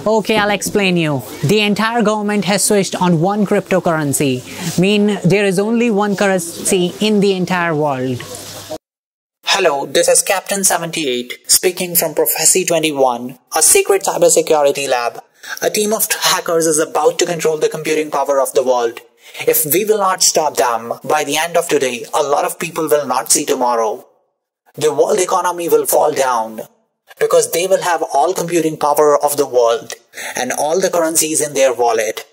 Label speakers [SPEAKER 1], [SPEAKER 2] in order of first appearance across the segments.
[SPEAKER 1] Okay, I'll explain you. The entire government has switched on one cryptocurrency, mean there is only one currency in the entire world.
[SPEAKER 2] Hello, this is Captain 78 speaking from Prophecy 21, a secret cybersecurity lab. A team of hackers is about to control the computing power of the world. If we will not stop them, by the end of today, a lot of people will not see tomorrow. The world economy will fall down because they will have all computing power of the world and all the currencies in their wallet.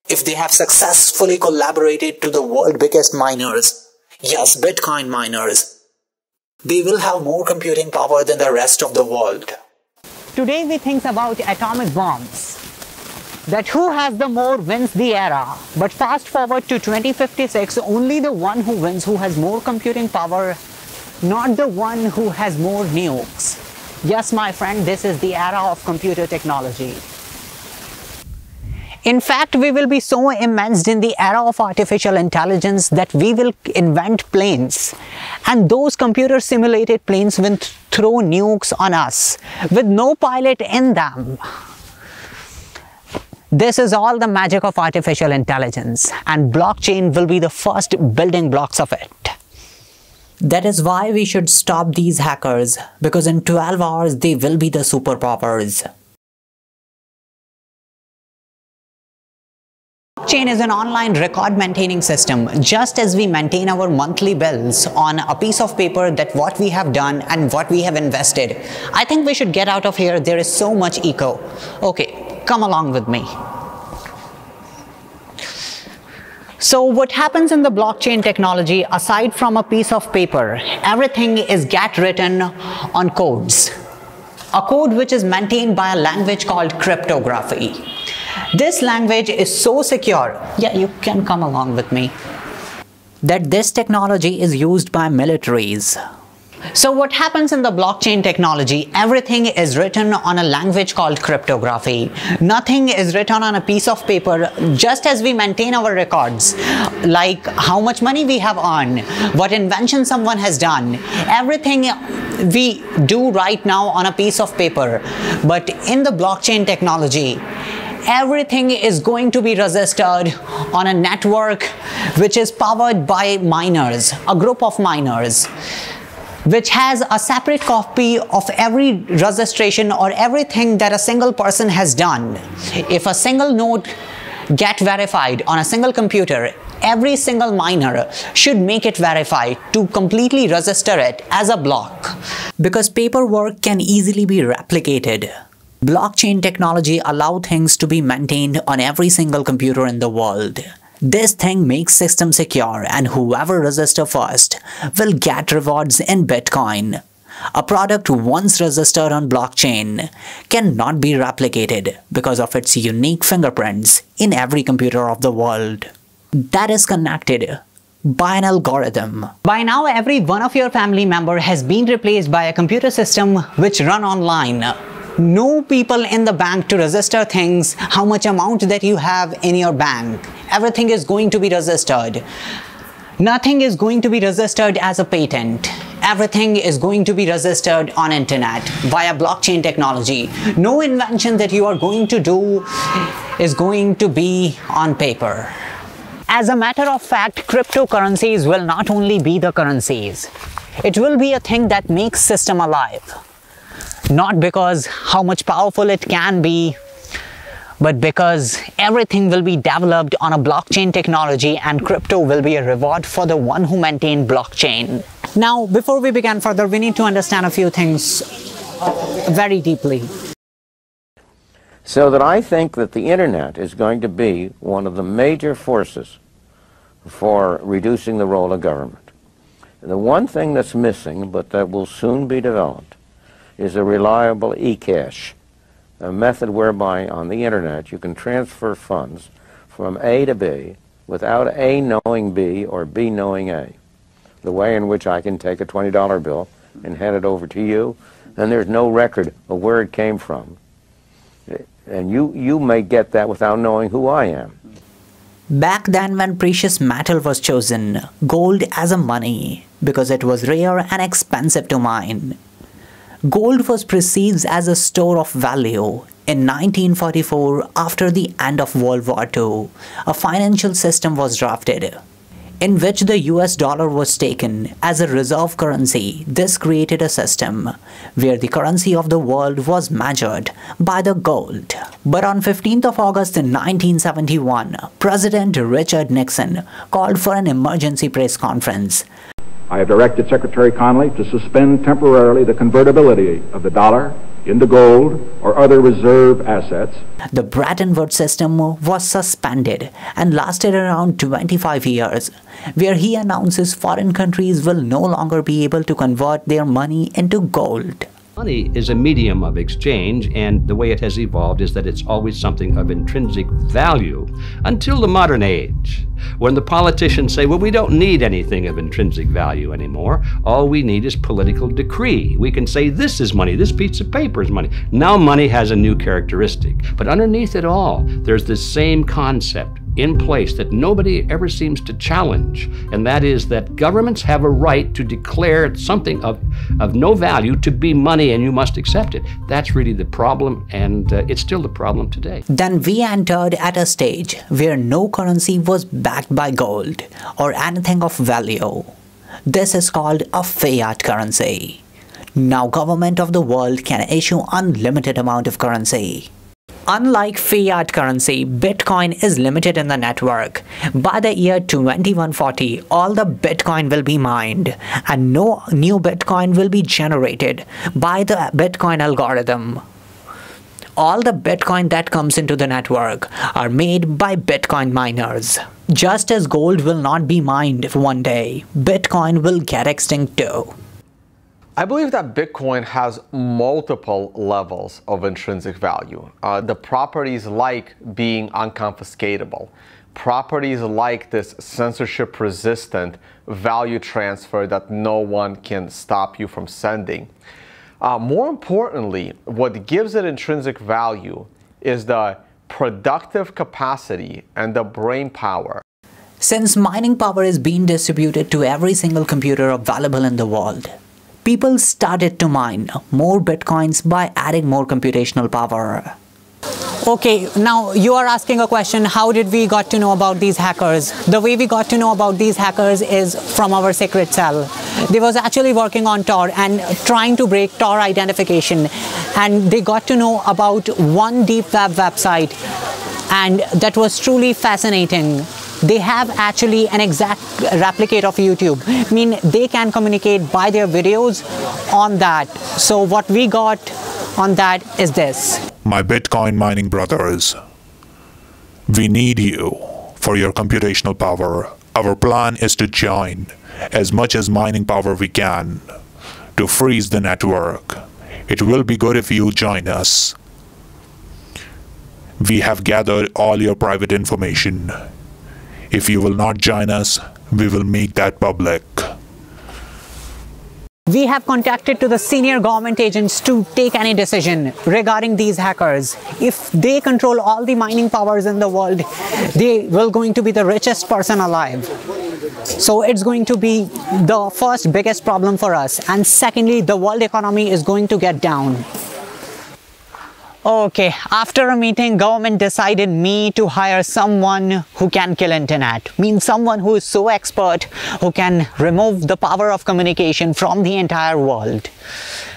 [SPEAKER 2] If they have successfully collaborated to the world's biggest miners, yes, Bitcoin miners, they will have more computing power than the rest of the world.
[SPEAKER 1] Today we think about atomic bombs. That who has the more wins the era. But fast forward to 2056, only the one who wins who has more computing power, not the one who has more nukes. Yes, my friend, this is the era of computer technology. In fact, we will be so immersed in the era of artificial intelligence that we will invent planes. And those computer-simulated planes will throw nukes on us with no pilot in them. This is all the magic of artificial intelligence, and blockchain will be the first building blocks of it. That is why we should stop these hackers, because in 12 hours they will be the superpowers. Blockchain is an online record maintaining system, just as we maintain our monthly bills on a piece of paper that what we have done and what we have invested. I think we should get out of here, there is so much echo. Okay, come along with me. So what happens in the blockchain technology, aside from a piece of paper, everything is get written on codes. A code which is maintained by a language called cryptography. This language is so secure, yeah, you can come along with me, that this technology is used by militaries. So what happens in the blockchain technology, everything is written on a language called cryptography. Nothing is written on a piece of paper, just as we maintain our records, like how much money we have earned, what invention someone has done, everything we do right now on a piece of paper. But in the blockchain technology, everything is going to be registered on a network which is powered by miners, a group of miners, which has a separate copy of every registration or everything that a single person has done. If a single node gets verified on a single computer, every single miner should make it verified to completely register it as a block. Because paperwork can easily be replicated, blockchain technology allows things to be maintained on every single computer in the world. This thing makes system secure, and whoever registers first will get rewards in Bitcoin. A product once registered on blockchain cannot be replicated because of its unique fingerprints in every computer of the world that is connected by an algorithm. By now, every one of your family member has been replaced by a computer system which run online. No people in the bank to register things, how much amount that you have in your bank. Everything is going to be registered. Nothing is going to be registered as a patent. Everything is going to be registered on internet via blockchain technology. No invention that you are going to do is going to be on paper. As a matter of fact, cryptocurrencies will not only be the currencies. It will be a thing that makes system alive. Not because how much powerful it can be, but because everything will be developed on a blockchain technology, and crypto will be a reward for the one who maintained blockchain. Now, before we begin further, we need to understand a few things very deeply.
[SPEAKER 3] So that I think that the internet is going to be one of the major forces for reducing the role of government. And the one thing that's missing, but that will soon be developed, is a reliable e-cash, a method whereby on the internet you can transfer funds from A to B without A knowing B or B knowing A. The way in which I can take a $20 bill and hand it over to you, and there's no record of where it came from. And you may get that without knowing who I am.
[SPEAKER 2] Back then, when precious metal was chosen, gold as a money, because it was rare and expensive to mine. Gold was perceived as a store of value, In 1944, after the end of World War II, a financial system was drafted in which the US dollar was taken as a reserve currency. This created a system where the currency of the world was measured by the gold. But on 15th of August in 1971, President Richard Nixon called for an emergency press conference.
[SPEAKER 4] I have directed Secretary Connally to suspend temporarily the convertibility of the dollar into gold or other reserve assets.
[SPEAKER 2] The Bretton Woods system was suspended and lasted around 25 years, where he announces foreign countries will no longer be able to convert their money into gold.
[SPEAKER 5] Money is a medium of exchange, and the way it has evolved is that it's always something of intrinsic value until the modern age, when the politicians say, well, we don't need anything of intrinsic value anymore. All we need is political decree. We can say this is money, this piece of paper is money. Now money has a new characteristic. But underneath it all, there's this same concept in place that nobody ever seems to challenge, and that is that governments have a right to declare something of no value to be money, and you must accept it. That's really the problem, and it's still the problem today.
[SPEAKER 2] Then we entered at a stage where no currency was backed by gold or anything of value. This is called a fiat currency. Now government of the world can issue unlimited amount of currency. Unlike fiat currency, Bitcoin is limited in the network. By the year 2140, all the Bitcoin will be mined and no new Bitcoin will be generated by the Bitcoin algorithm. All the Bitcoin that comes into the network are made by Bitcoin miners. Just as gold will not be mined one day, Bitcoin will get extinct too.
[SPEAKER 6] I believe that Bitcoin has multiple levels of intrinsic value. The properties like being unconfiscatable, properties like this censorship-resistant value transfer that no one can stop you from sending. More importantly, what gives it intrinsic value is the productive capacity and the brain power.
[SPEAKER 2] Since mining power is being distributed to every single computer available in the world, people started to mine more Bitcoins by adding more computational power.
[SPEAKER 1] Okay, now you are asking a question, how did we got to know about these hackers? The way we got to know about these hackers is from our secret cell. They was actually working on Tor and trying to break Tor identification, and they got to know about one deep web website, and that was truly fascinating. They have actually an exact replicate of YouTube. I mean, they can communicate by their videos on that. So what we got on that is this.
[SPEAKER 7] My Bitcoin mining brothers, we need you for your computational power. Our plan is to join as much as mining power we can to freeze the network. It will be good if you join us. We have gathered all your private information. If you will not join us, we will make that public.
[SPEAKER 1] We have contacted to the senior government agents to take any decision regarding these hackers. If they control all the mining powers in the world, they will going to be the richest person alive. So it's going to be the first biggest problem for us. And secondly, the world economy is going to get down. Okay, after a meeting, government decided me to hire someone who can kill internet. Means someone who is so expert, who can remove the power of communication from the entire world.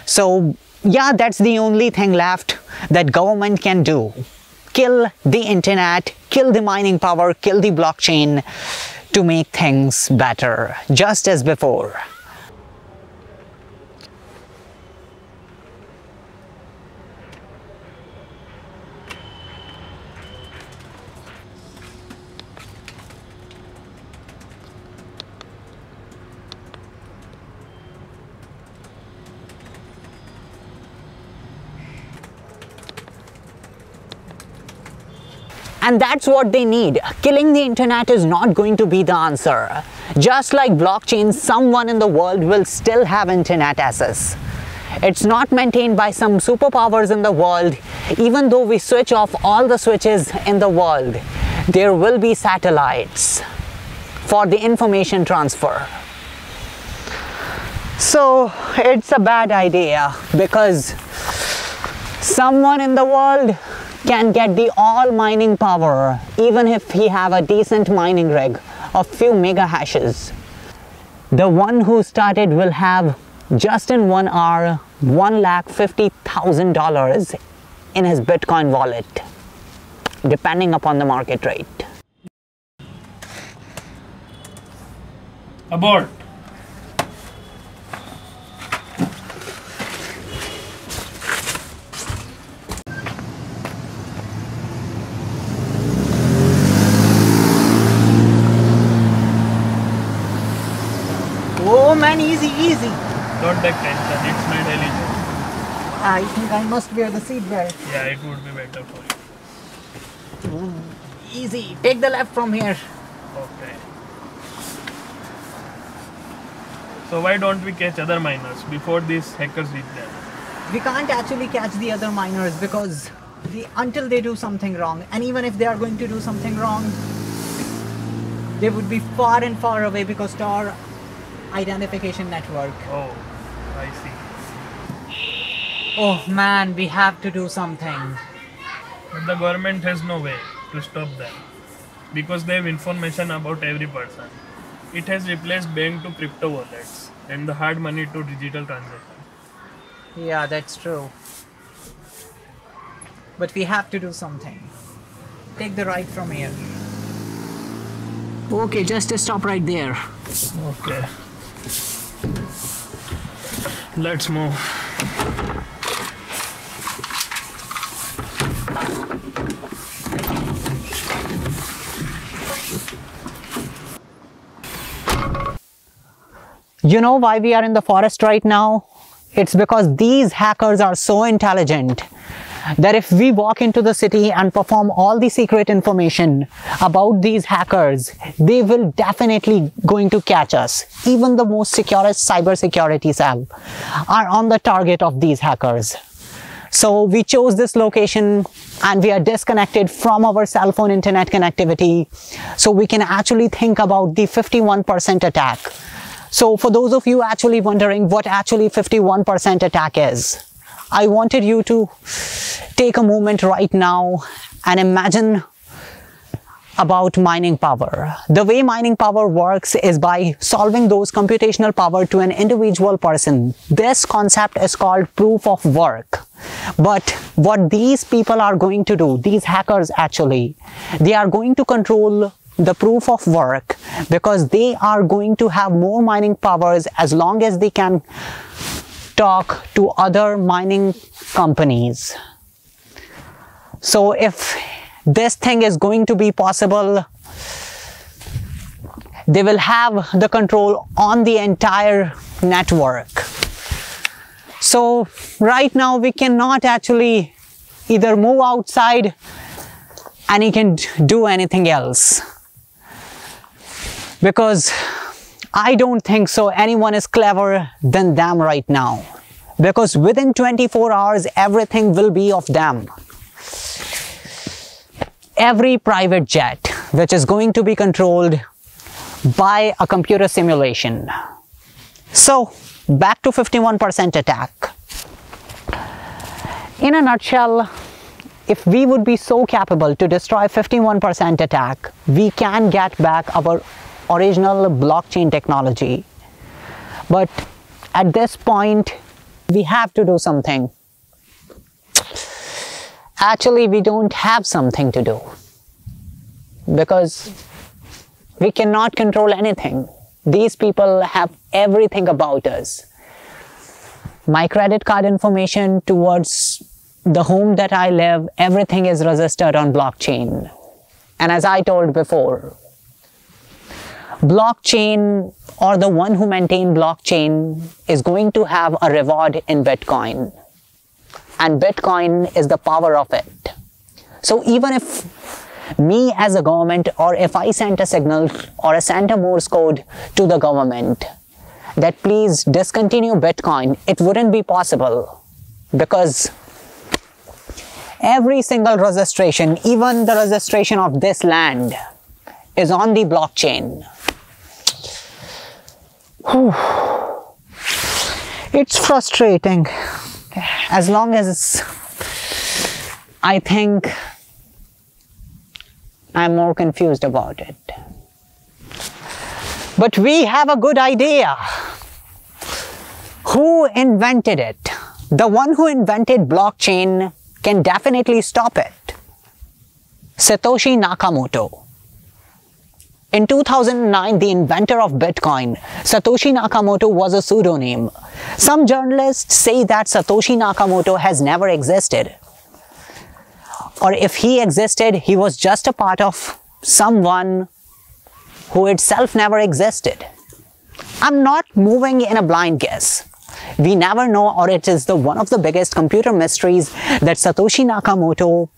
[SPEAKER 1] So yeah, that's the only thing left that government can do. Kill the internet, kill the mining power, kill the blockchain to make things better, just as before. And that's what they need. Killing the internet is not going to be the answer. Just like blockchain, someone in the world will still have internet access. It's not maintained by some superpowers in the world. Even though we switch off all the switches in the world, there will be satellites for the information transfer. So it's a bad idea because Someone in the world can get the all mining power even if he have a decent mining rig of few mega hashes. The one who started will have just in 1 hour $150,000 in his Bitcoin wallet, depending upon the market rate.
[SPEAKER 8] Abort.
[SPEAKER 1] Oh man, easy.
[SPEAKER 8] Don't take tension, it's my daily job.
[SPEAKER 1] I think I must wear the seat belt.
[SPEAKER 8] Yeah, it would be better for you.
[SPEAKER 1] Easy, take the left from here.
[SPEAKER 8] Okay. So why don't we catch other miners before these hackers reach them?
[SPEAKER 1] We can't actually catch the other miners because until they do something wrong, and even if they are going to do something wrong, they would be far and far away because to our identification network.
[SPEAKER 8] Oh, I see.
[SPEAKER 1] Oh man, we have to do something.
[SPEAKER 8] But the government has no way to stop them because they have information about every person. It has replaced bank to crypto wallets and the hard money to digital transaction.
[SPEAKER 1] Yeah, that's true. But we have to do something. Take the right from here. Okay, just stop right there.
[SPEAKER 8] Okay. Let's move.
[SPEAKER 1] You know why we are in the forest right now? It's because these hackers are so intelligent that if we walk into the city and perform all the secret information about these hackers, they will definitely going to catch us. Even the most securest cybersecurity cell are on the target of these hackers. So we chose this location and we are disconnected from our cell phone internet connectivity, so we can actually think about the 51% attack. So for those of you actually wondering what actually 51% attack is, I wanted you to take a moment right now and imagine about mining power. The way mining power works is by solving those computational power to an individual person. This concept is called proof of work. But what these people are going to do, these hackers actually, they are going to control the proof of work because they are going to have more mining powers as long as they can talk to other mining companies. So if this thing is going to be possible, they will have the control on the entire network. So right now we cannot actually either move outside and he can do anything else, because I don't think so anyone is clever than them right now, because within 24 hours everything will be of them. Every private jet which is going to be controlled by a computer simulation. So back to 51% attack. In a nutshell, if we would be so capable to destroy 51% attack, we can get back our original blockchain technology. But at this point, we have to do something. Actually, we don't have something to do because we cannot control anything. These people have everything about us. My credit card information towards the home that I live, everything is registered on blockchain. And as I told before, blockchain, or the one who maintains blockchain, is going to have a reward in Bitcoin. And Bitcoin is the power of it. So even if me as a government, or if I sent a signal or I sent a Morse code to the government that please discontinue Bitcoin, it wouldn't be possible, because every single registration, even the registration of this land, is on the blockchain. Whew. It's frustrating as long as I think I'm more confused about it. But we have a good idea. Who invented it? The one who invented blockchain can definitely stop it. Satoshi Nakamoto. In 2009, the inventor of Bitcoin, Satoshi Nakamoto, was a pseudonym. Some journalists say that Satoshi Nakamoto has never existed. Or if he existed, he was just a part of someone who itself never existed. I'm not moving in a blind guess. We never know, or it is one of the biggest computer mysteries that Satoshi Nakamoto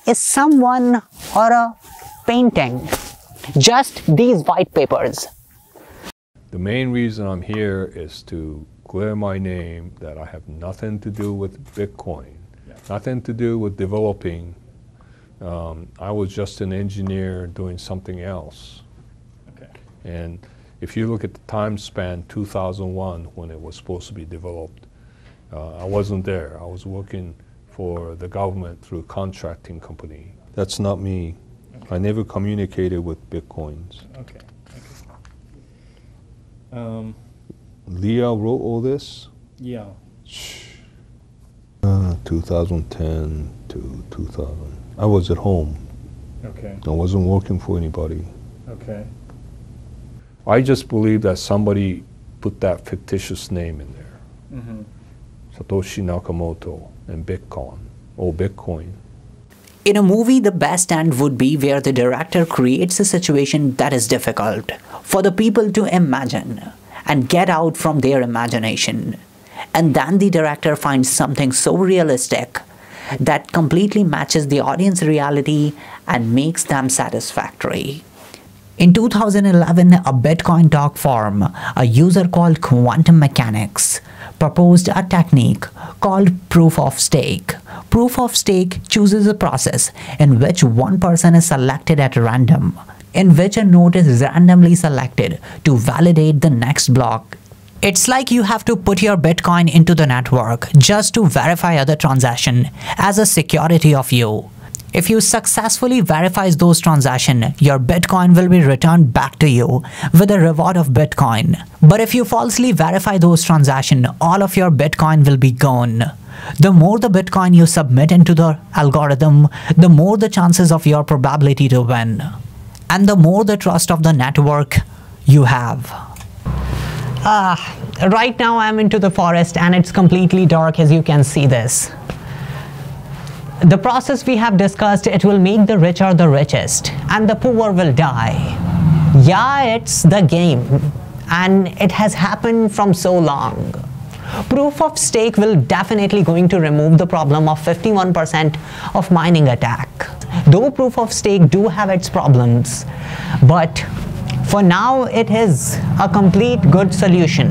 [SPEAKER 1] is someone or a painting. Just these white papers.
[SPEAKER 9] The main reason I'm here is to clear my name that I have nothing to do with Bitcoin, nothing to do with developing. I was just an engineer doing something else. Okay. And if you look at the time span, 2001, when it was supposed to be developed, I wasn't there. I was working for the government through a contracting company. That's not me. Okay. I never communicated with Bitcoins. Okay. Okay. Leah wrote all this?
[SPEAKER 10] Yeah.
[SPEAKER 9] 2010 to 2000. I was at home.
[SPEAKER 10] Okay.
[SPEAKER 9] I wasn't working for anybody.
[SPEAKER 10] Okay.
[SPEAKER 9] I just believe that somebody put that fictitious name in there. Mm-hmm. Satoshi Nakamoto and Bitcoin, or Bitcoin.
[SPEAKER 2] In a movie, the best end would be where the director creates a situation that is difficult for the people to imagine and get out from their imagination. And then the director finds something so realistic that completely matches the audience reality and makes them satisfactory. In 2011, a Bitcoin talk forum, a user called Quantum Mechanics, proposed a technique called proof of stake. Proof of stake chooses a process in which one person is selected at random, in which a node is randomly selected to validate the next block. It's like you have to put your Bitcoin into the network just to verify other transactions as a security of you. If you successfully verify those transactions, your Bitcoin will be returned back to you with a reward of Bitcoin. But if you falsely verify those transactions, all of your Bitcoin will be gone. The more the Bitcoin you submit into the algorithm, the more the chances of your probability to win. And the more the trust of the network you have. Right now I'm into the forest and it's completely dark, as you can see this. The process we have discussed, it will make the rich are the richest and the poor will die. Yeah, it's the game and it has happened from so long. Proof of stake will definitely going to remove the problem of 51% of mining attack. Though proof of stake do have its problems, but for now it is a complete good solution.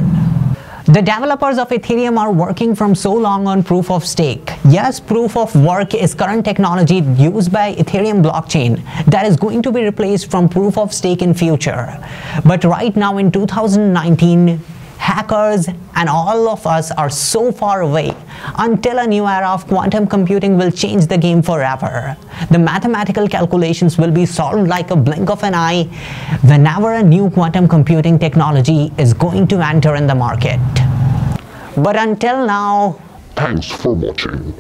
[SPEAKER 2] The developers of Ethereum are working from so long on proof of stake. Yes, proof of work is current technology used by Ethereum blockchain that is going to be replaced from proof of stake in future. But right now in 2019, hackers and all of us are so far away until a new era of quantum computing will change the game forever. The mathematical calculations will be solved like a blink of an eye whenever a new quantum computing technology is going to enter in the market. But until now,
[SPEAKER 11] thanks for watching.